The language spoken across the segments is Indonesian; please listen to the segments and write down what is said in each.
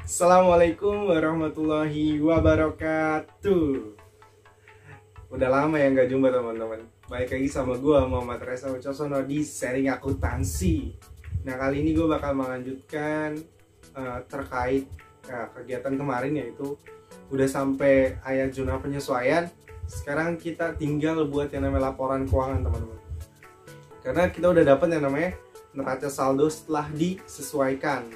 Assalamualaikum warahmatullahi wabarakatuh. Udah lama ya nggak jumpa teman-teman. Baik lagi sama gue Muhammad Reza Ucosono di sharing akuntansi. Nah kali ini gue bakal melanjutkan terkait kegiatan kemarin, yaitu udah sampai ayat zona penyesuaian. Sekarang kita tinggal buat yang namanya laporan keuangan teman-teman. Karena kita udah dapat yang namanya neraca saldo setelah disesuaikan.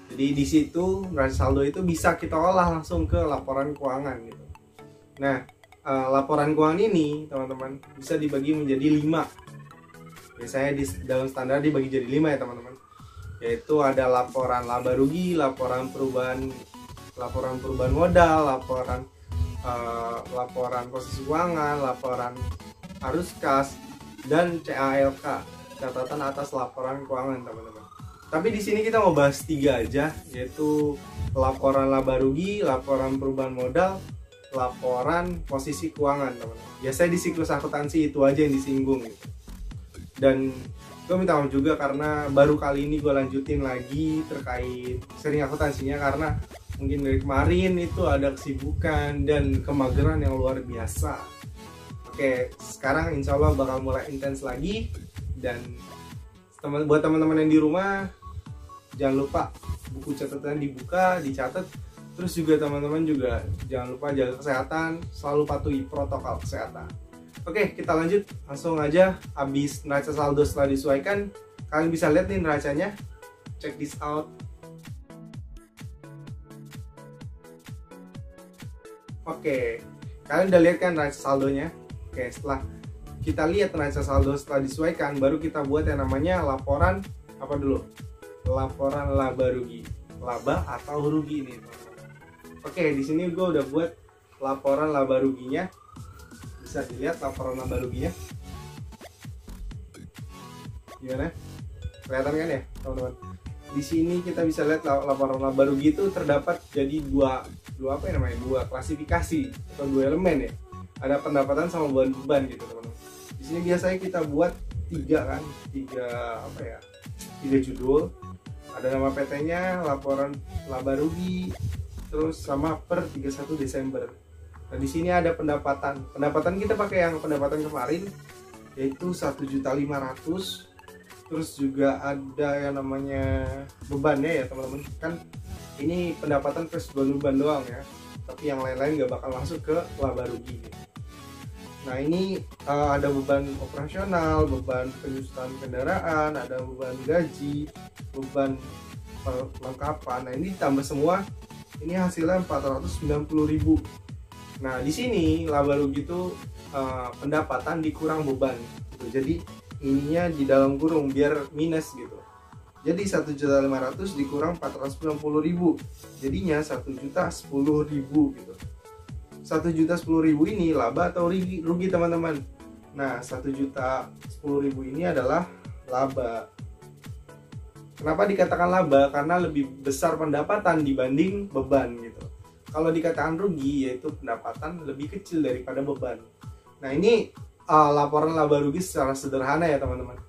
Jadi di situ neraca saldo itu bisa kita olah langsung ke laporan keuangan gitu. Nah, laporan keuangan ini teman-teman bisa dibagi menjadi 5. Biasanya di dalam standar dibagi jadi 5 ya teman-teman. Yaitu ada laporan laba rugi, laporan perubahan modal, laporan posisi keuangan, laporan arus kas, dan CALK, catatan atas laporan keuangan teman-teman. Tapi di sini kita mau bahas 3 aja, yaitu laporan laba rugi, laporan perubahan modal, laporan posisi keuangan teman-teman. Biasanya di siklus akuntansi itu aja yang disinggung gitu. Dan gue minta maaf juga karena baru kali ini gue lanjutin lagi terkait sharing akuntansinya, karena mungkin dari kemarin itu ada kesibukan dan kemageran yang luar biasa. Oke, sekarang insya Allah bakal mulai intens lagi. Dan buat teman-teman yang di rumah, jangan lupa buku catatan dibuka, dicatat. Terus juga teman-teman juga jangan lupa jaga kesehatan, selalu patuhi protokol kesehatan. Oke, kita lanjut langsung aja. Habis neraca saldo setelah disesuaikan, kalian bisa lihat nih neracanya. Check this out. Oke, kalian udah lihat kan neraca saldonya? Oke, setelah kita lihat neraca saldo setelah disesuaikan, baru kita buat yang namanya laporan apa dulu? Laporan laba rugi, laba atau rugi ini. Oke, di sini gue udah buat laporan laba ruginya. Bisa dilihat laporan laba ruginya. Gimana? Kelihatan kan ya, teman-teman? Di sini kita bisa lihat laporan laba rugi itu terdapat jadi dua klasifikasi atau 2 elemen ya. Ada pendapatan sama beban gitu, teman-teman. Di sini biasanya kita buat 3 judul. Ada nama PT-nya, laporan laba rugi, terus sama per 31 Desember. Nah, di sini ada pendapatan. Pendapatan kita pakai yang pendapatan kemarin, yaitu 1.500.000. Terus juga ada yang namanya bebannya ya teman-teman. Kan ini pendapatan plus beban doang ya. Tapi yang lain-lain nggak bakal masuk ke laba rugi. Nah ini ada beban operasional, beban penyusutan kendaraan, ada beban gaji, beban perlengkapan. Nah ini ditambah semua, ini hasilnya 490.000. Nah di sini laba rugi itu pendapatan dikurang beban gitu. Jadi ininya di dalam kurung biar minus gitu. Jadi 1.500.000 dikurang 490.000, jadinya 1.010.000 gitu. 1.010.000 ini laba atau rugi teman-teman. Nah 1.010.000 ini adalah laba. Kenapa dikatakan laba? Karena lebih besar pendapatan dibanding beban gitu. Kalau dikatakan rugi, yaitu pendapatan lebih kecil daripada beban. Nah ini laporan laba rugi secara sederhana ya teman-teman.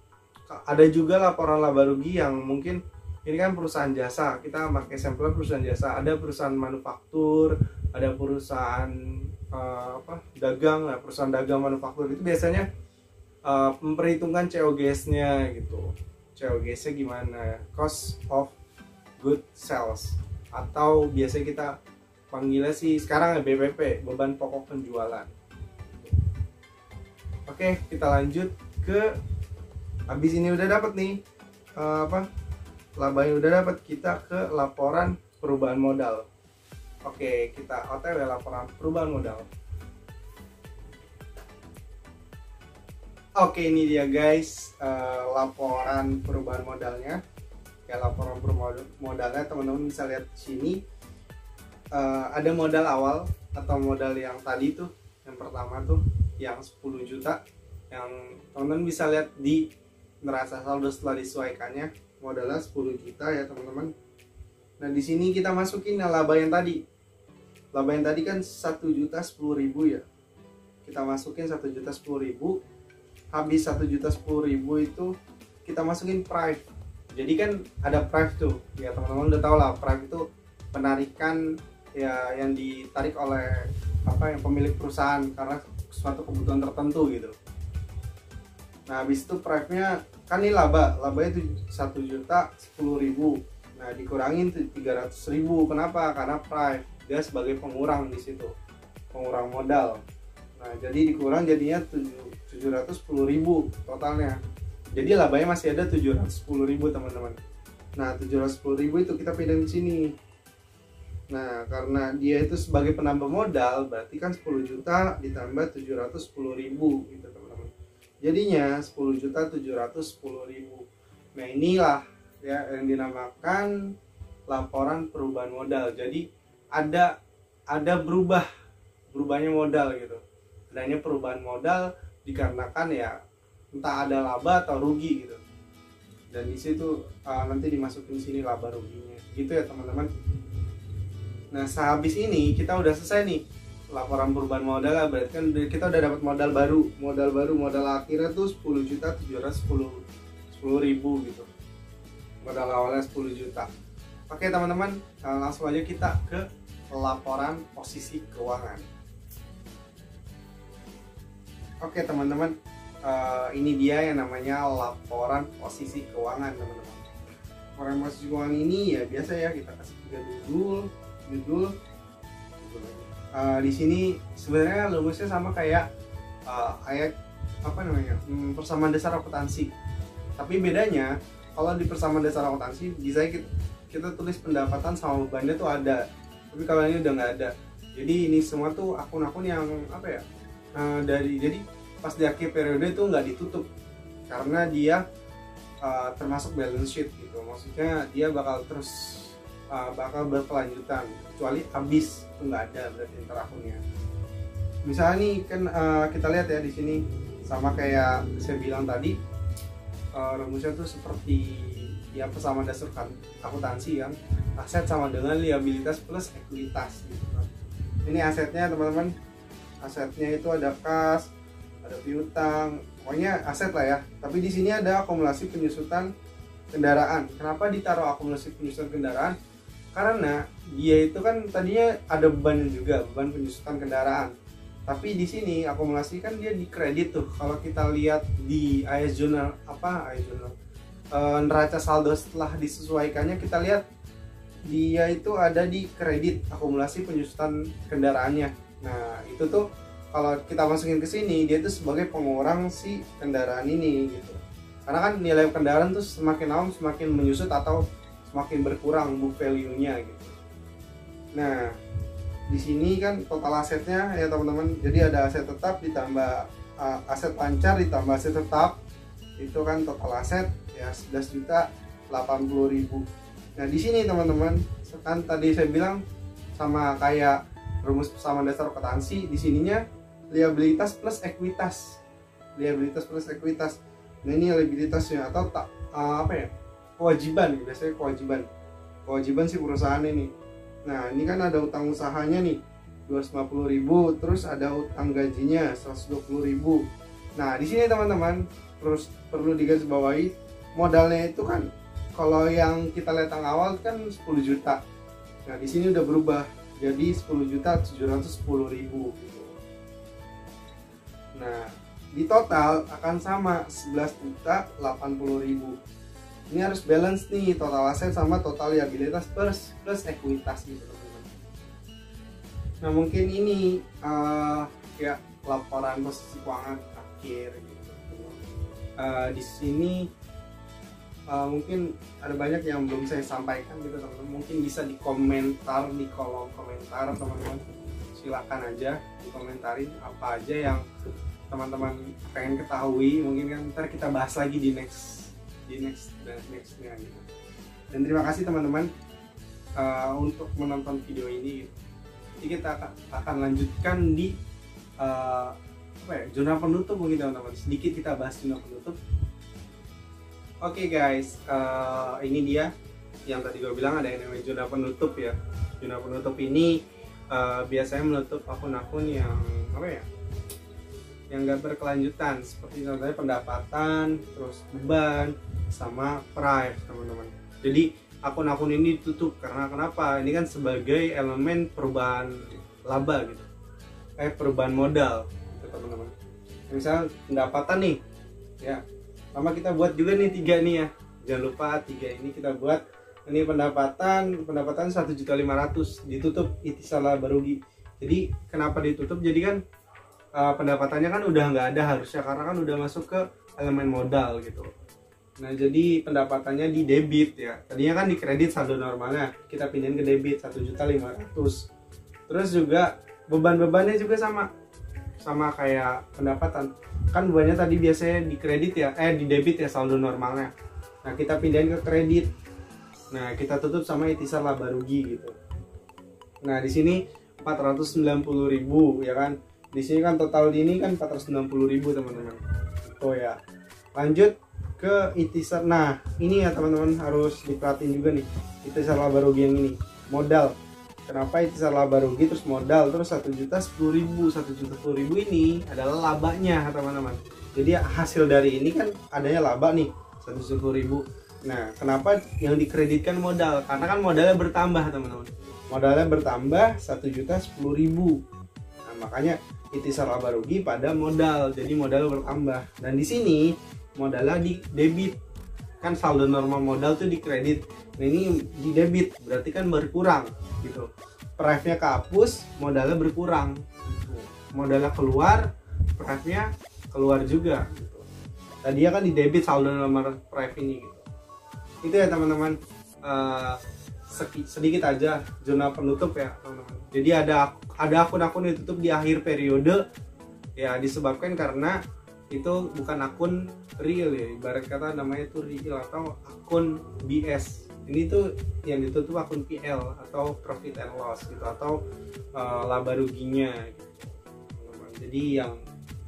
Ada juga laporan laba rugi yang mungkin ini kan perusahaan jasa, kita pakai sampel perusahaan jasa. Ada perusahaan manufaktur, ada perusahaan dagang. Nah, perusahaan dagang manufaktur itu biasanya memperhitungkan COGS-nya gitu. COGS-nya gimana? Cost of good sales, atau biasanya kita panggilnya sih sekarang BPP, beban pokok penjualan. Oke, kita lanjut ke habis ini udah dapat nih labanya udah dapat, kita ke laporan perubahan modal. Oke, kita OTW laporan perubahan modal. Oke, ini dia guys, laporan perubahan modalnya. Ya, laporan perubahan modalnya teman-teman bisa lihat di sini. Ada modal awal atau modal yang tadi tuh, yang pertama tuh yang 10 juta, yang teman-teman bisa lihat di neraca saldo setelah disesuaikannya, modalnya 10 juta ya teman-teman. Nah di sini kita masukin laba yang tadi. Laba yang tadi kan 1.010.000 ya. Kita masukin 1.010.000. Habis 1.010.000 itu kita masukin price. Jadi kan ada price tuh. Ya teman-teman udah tau lah, price itu penarikan ya yang ditarik oleh yang pemilik perusahaan karena suatu kebutuhan tertentu gitu. Nah habis itu price-nya kan ini labanya itu 1.010.000. Nah dikurangin 300.000. Kenapa? Karena price dia sebagai pengurang di situ, pengurang modal. Nah jadi dikurang jadinya 710.000 totalnya. Jadi labanya masih ada 710.000 teman-teman. Nah 710.000 itu kita pindahin di sini. Nah karena dia itu sebagai penambah modal, berarti kan 10 juta ditambah 710.000 gitu teman-teman. Jadinya 10.710.000. Nah inilah ya yang dinamakan laporan perubahan modal. Jadi ada berubahnya modal gitu. Adanya perubahan modal dikarenakan ya entah ada laba atau rugi gitu. Dan di situ nanti dimasukin sini laba ruginya. Gitu ya teman-teman. Nah, sehabis ini kita udah selesai nih laporan perubahan modal, berarti kan kita udah dapat modal baru, modal akhirnya tuh 10.710.000 gitu. Modal awalnya 10 juta. Oke teman-teman, langsung aja kita ke laporan posisi keuangan. Oke teman-teman, ini dia yang namanya laporan posisi keuangan teman-teman. Laporan posisi keuangan ini ya biasa ya, kita kasih tiga judul. Di sini sebenarnya rumusnya sama kayak ayat persamaan dasar akuntansi. Tapi bedanya kalau di persamaan dasar akuntansi bisa kita tulis pendapatan sama bebannya tuh ada. Tapi kalau ini udah nggak ada. Jadi ini semua tuh akun-akun yang jadi pas di akhir periode itu nggak ditutup karena dia termasuk balance sheet gitu. Maksudnya dia bakal berkelanjutan kecuali habis itu nggak ada berarti interakunnya. Misalnya nih kan kita lihat ya di sini sama kayak saya bilang tadi, rumusnya tuh seperti ya persamaan dasar akuntansi yang aset sama dengan liabilitas plus ekuitas gitu kan. Ini asetnya teman-teman, asetnya itu ada kas, ada piutang, pokoknya aset lah ya. Tapi di sini ada akumulasi penyusutan kendaraan. Kenapa ditaruh akumulasi penyusutan kendaraan? Karena dia itu kan tadinya ada beban juga, beban penyusutan kendaraan. Tapi di sini akumulasi kan dia di kredit tuh. Kalau kita lihat di AS Journal neraca saldo setelah disesuaikannya, kita lihat dia itu ada di kredit akumulasi penyusutan kendaraannya. Nah itu tuh kalau kita masukin ke sini dia itu sebagai pengurang si kendaraan ini gitu. Karena kan nilai kendaraan tuh semakin lama semakin menyusut atau semakin berkurang book value-nya gitu. Nah, di sini kan total asetnya ya teman-teman. Jadi ada aset tetap ditambah aset lancar ditambah aset tetap. Itu kan total aset ya 11.080.000. Nah, di sini teman-teman, kan tadi saya bilang sama kayak rumus persamaan dasar akuntansi, di sininya liabilitas plus ekuitas. Liabilitas plus ekuitas. Nah, ini liabilitasnya atau kewajiban, biasanya kewajiban si perusahaan ini. Nah ini kan ada utang usahanya nih 250.000, terus ada utang gajinya 120.000. Nah di sini teman-teman terus perlu digarisbawahi modalnya itu kan kalau yang kita lihat yang awal kan 10 juta. Nah di sini udah berubah jadi 10.710.000 gitu. Nah di total akan sama 11.080.000. Ini harus balance nih total aset sama total liabilitas plus ekuitas gitu teman-teman. Nah mungkin ini ya laporan posisi keuangan akhir gitu. Di sini mungkin ada banyak yang belum saya sampaikan gitu teman-teman. Mungkin bisa dikomentar di kolom komentar teman-teman. Silakan aja dikomentarin apa aja yang teman-teman pengen ketahui. Mungkin kan ntar kita bahas lagi di nextnya gitu. Dan terima kasih teman-teman untuk menonton video ini. Jadi kita akan lanjutkan di zona penutup mungkin teman-teman. Sedikit kita bahas zona penutup. Oke guys, ini dia yang tadi gue bilang ada yang namanya zona penutup ya. Zona penutup ini biasanya menutup akun-akun yang yang gak berkelanjutan, seperti contohnya pendapatan, terus beban, sama price teman-teman. Jadi akun-akun ini ditutup. Karena kenapa? Ini kan sebagai elemen perubahan laba gitu, perubahan modal gitu teman-teman. Misal pendapatan nih ya, sama kita buat juga nih 3 nih ya, jangan lupa 3 ini kita buat. Ini pendapatan 1.500.000 ditutup ikhtisar laba rugi. Jadi kenapa ditutup? Jadi kan pendapatannya kan udah nggak ada harusnya, karena kan udah masuk ke elemen modal gitu. Nah jadi pendapatannya di debit ya, tadinya kan di kredit saldo normalnya, kita pindahin ke debit 1.500.000. Terus juga beban-bebannya juga sama kayak pendapatan, kan bebannya tadi biasanya di kredit ya, di debit ya saldo normalnya. Nah kita pindahin ke kredit, nah kita tutup sama ikhtisar laba rugi gitu. Nah di sini 490.000 ya kan. Di sini kan total ini kan 490.000 teman-teman. Oh ya. Lanjut ke ikhtisar. Nah, ini ya teman-teman harus diperhatiin juga nih. Ikhtisar laba rugi yang ini. Modal. Kenapa ikhtisar laba rugi terus modal terus 1.010.000. 1.010.000 ini adalah labanya teman-teman. Jadi hasil dari ini kan adanya laba nih 1.010.000. Nah, kenapa yang dikreditkan modal? Karena kan modalnya bertambah teman-teman. Modalnya bertambah 1.010.000. Nah, makanya ikhtisar laba rugi pada modal, jadi modal bertambah. Dan di sini modalnya di debit, kan saldo normal modal tuh di kredit. Nah ini di debit, berarti kan berkurang gitu. Pref-nya kehapus, modalnya berkurang. Gitu. Modalnya keluar, pref-nya keluar juga. Gitu. Tadinya kan di debit saldo normal pref ini. Gitu. Itu ya teman-teman. Sedikit aja zona penutup ya teman-teman. Jadi ada akun-akun yang tutup di akhir periode ya, disebabkan karena itu bukan akun real ya, ibarat kata namanya itu real atau akun BS. Ini tuh yang ditutup akun PL atau profit and loss gitu, atau laba ruginya gitu. Jadi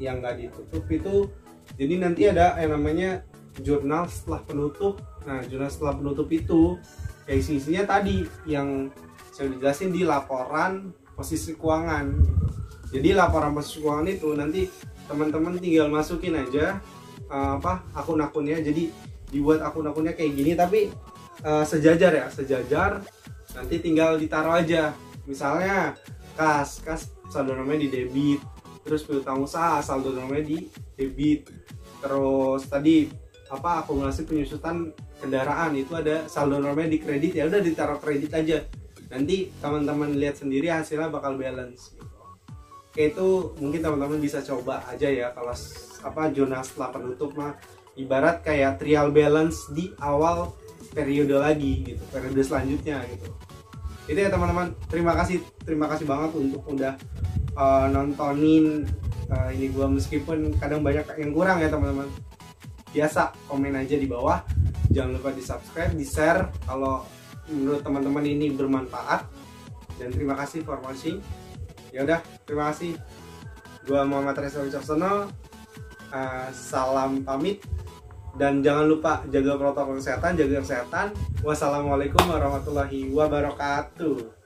yang nggak ditutup itu, jadi nanti ada yang namanya jurnal setelah penutup. Nah jurnal setelah penutup itu kayak isinya tadi yang saya dijelasin di laporan posisi keuangan gitu. Jadi laporan posisi keuangan itu nanti teman-teman tinggal masukin aja akun-akunnya. Jadi dibuat akun-akunnya kayak gini, tapi sejajar ya, sejajar. Nanti tinggal ditaruh aja. Misalnya kas saldo normalnya di debit, terus piutang usaha saldo normalnya di debit, terus tadi akumulasi penyusutan kendaraan itu ada saldo normalnya di kredit, ya udah ditaruh kredit aja. Nanti teman-teman lihat sendiri hasilnya bakal balance gitu. Oke, itu mungkin teman-teman bisa coba aja ya. Kalau zona setelah penutup mah ibarat kayak trial balance di awal periode lagi gitu, periode selanjutnya gitu. Itu ya teman-teman. Terima kasih banget untuk udah nontonin ini gua, meskipun kadang banyak yang kurang ya teman-teman. Biasa komen aja di bawah, jangan lupa di subscribe, di share kalau menurut teman-teman ini bermanfaat. Dan terima kasih for watching. Ya udah, terima kasih. Gua Muhammad Reza Wicaksono, salam pamit, dan jangan lupa jaga protokol kesehatan, jaga kesehatan. Wassalamualaikum warahmatullahi wabarakatuh.